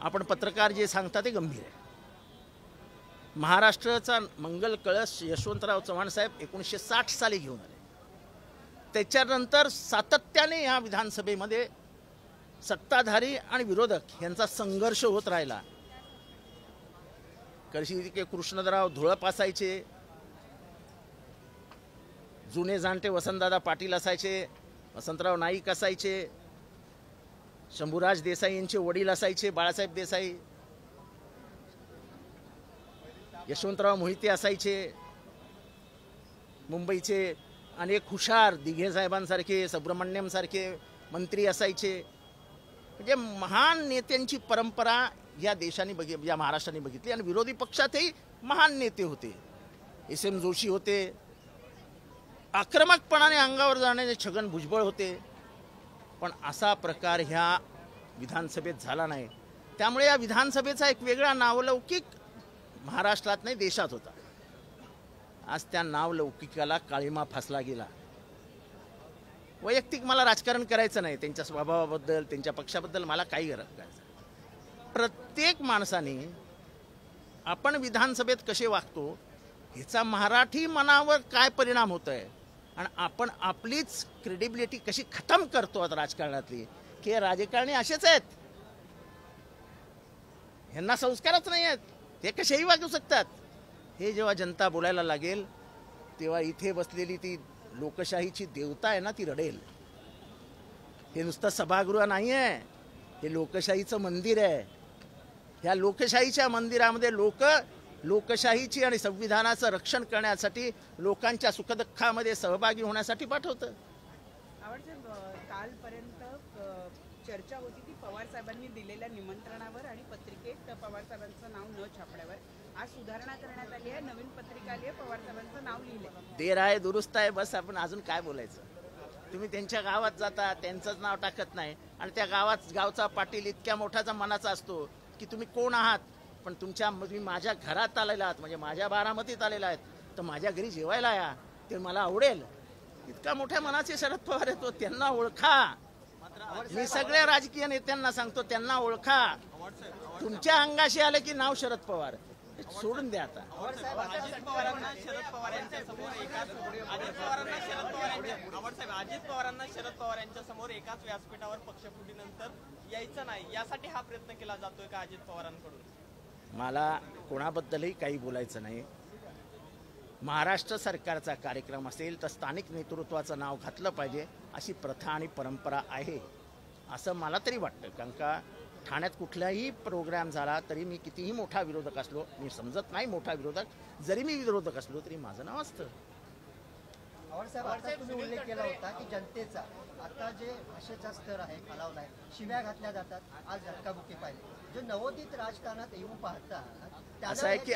आपण पत्रकार जे सांगता ते गंभीर आहे। महाराष्ट्राचा मंगल कळस यशवंतराव चव्हाण साहेब 1960 साली घेऊन आले। त्याच्यानंतर सातत्याने या विधानसभेमध्ये सत्ताधारी आणि विरोधक यांचा संघर्ष होत राहिला। कधी कृष्णराव धुळप असायचे, जुने जाणते वसंतदादा पाटील असायचे, वसंतराव नाईक असायचे, शंभूराज देसाई यांचे वडील असायचे बाळासाहेब देसाई, यशवंतराव मोहिते असायचे, मुंबईचे अनेक हुशार दिघे साहेबांसारखे सुब्रमण्यम सारखे मंत्री असायचे। म्हणजे महान नेत्यांची परंपरा या देशाने या महाराष्ट्राने बघितली आणि विरोधी पक्षातही महान नेते होते। एस.एम. जोशी होते, आक्रमकपणाने अंगावर जाणारे छगन भुजबळ होते, पण असा प्रकार ह्या विधानसभेत झाला नाही। त्यामुळे या विधानसभेचा एक वेगळा नावलौकिक महाराष्ट्रात नाही देशात होता। आज त्या नावलौकिकाला काळीमा फासला गेला। वैयक्तिक मला राजकारण करायचं नाही, त्यांच्या स्वभावाबद्दल त्यांच्या पक्षाबद्दल मला काही गरज नाही। प्रत्येक माणसाने आपण विधानसभेत कसे वागतो ह्याचा मराठी मनावर काय परिणाम होत आहे आणि आपण आपलीच क्रेडिबिलिटी कशी खतम करतो आता राजकारणातली, की राजकारणी असेच आहेत, ह्यांना संस्कारच नाही आहेत, ते कसेही वागू शकतात। हे जेव्हा जनता बोलायला लागेल तेव्हा इथे बसलेली ती लोकशाहीची देवता आहे ना ती रडेल। हे नुसतं सभागृह नाही आहे, हे लोकशाहीचं मंदिर आहे। ह्या लोकशाहीच्या मंदिरामध्ये लोकशाहीची आणि संविधानाचं रक्षण करण्यासाठी लोकांच्या सुखदुःखामध्ये सहभागी होण्यासाठी पाठवतं। कालपर्यंत चर्चा होती की पवार साहेबांनी दिलेल्या निमंत्रणावर आणि पत्रिकेत पवार साहेबांचं नाव न छापण्यावर आज सुधारणा करण्यात आली आहे, नवीन पत्रिका आली आहे, पवार साहेबांचं नाव लिहिलंय। देर आहे दुरुस्त आहे, बस आपण अजून काय बोलायचं। तुम्ही त्यांच्या गावात जाता त्यांचंच नाव टाकत नाही आणि त्या गावचा पाटील इतक्या मोठाचा मनाचा असतो की तुम्ही कोण आहात, पण तुम्ही माझ्या घरात आलेला आहात, म्हणजे माझ्या बारामतीत आलेला आहेत, तर माझ्या घरी जेवायला या, ते मला आवडेल। इतका मोठ्या मनाचे शरद पवार आहेत, त्यांना ओळखा। मी सगळ्या राजकीय नेत्यांना सांगतो त्यांना ओळखा। तुमच्या अंगाशी आले की नाव शरद पवार सोडून द्या। आता अजित पवारांना शरद पवार यांच्या समोर एकाच व्यासपीठावर पक्षफुटीनंतर यायचं नाही यासाठी हा प्रयत्न केला जातोय का अजित पवारांकडून? मला कोणाबद्दलही काही बोलायचं नाही। महाराष्ट्र सरकारचा कार्यक्रम असेल तर स्थानिक नेतृत्वाचं नाव घातलं पाहिजे अशी प्रथा आणि परंपरा आहे असं मला तरी वाटतं। कारण का ठाण्यात कुठलाही प्रोग्राम झाला तरी मी कितीही मोठा विरोधक असलो, मी समजत नाही मोठा विरोधक, जरी मी विरोधक असलो तरी माझं नाव असतं। तुम्ही उल्लेख केला होता की जनतेचा आता जे भाषेचा स्तर आहे खालावला आहे, शिव्या घातल्या जातात, आज धक्काबुक्की पाहिजे। जो नवोदित राजकारणात येऊन पाहता असं आहे की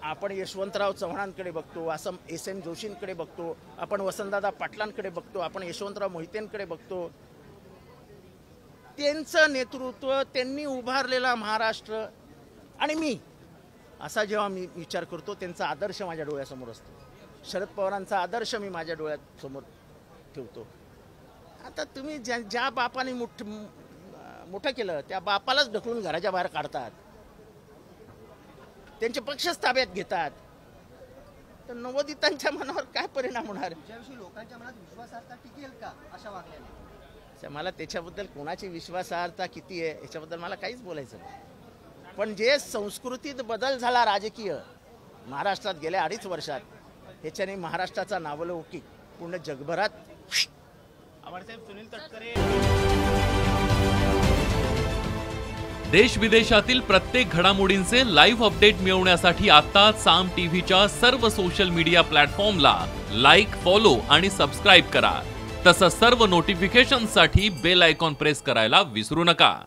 आपण यशवंतराव चव्हाणांकडे बघतो, असं एस.एम. जोशींकडे बघतो, आपण वसंतदादा पाटलांकडे बघतो, आपण यशवंतराव मोहितेंकडे बघतो। त्यांचं नेतृत्व, त्यांनी उभारलेला महाराष्ट्र आणि मी असा जेव्हा मी विचार करतो त्यांचा आदर्श माझ्या डोळ्यासमोर असतो। शरद पवारांचा आदर्श मी माझ्या डोळ्यासमोर ठेवतो। आता तुम्ही ज्या बापाने मोठं केलं त्या बापालाच ढकलून घराच्या बाहेर काढतात, त्यांचे पक्षच ताब्यात घेतात, तर नवोदितांच्या मनावर काय परिणाम होणार? लोकांच्या मनात विश्वासार्हता टिकेल का अशा वागण्याने? मला त्याच्याबद्दल कोणाची विश्वासार्हता किती आहे याच्याबद्दल मला काहीच बोलायचं नाही। पण जे संस्कृतीत बदल झाला राजकीय महाराष्ट्रात गेल्या 2.5 वर्षात, ह्याच्याने महाराष्ट्राचा नावलौकिक पूर्ण जगभरात। सुनील तटकरे देश विदेशातील प्रत्येक घडामोडींचे लाईव्ह अपडेट मिळवण्यासाठी आता साम टीव्हीच्या सर्व सोशल मीडिया प्लॅटफॉर्मला लाईक, फॉलो आणि सबस्क्राईब करा। तसंच सर्व नोटिफिकेशनसाठी बेल आयकॉन प्रेस करायला विसरू नका।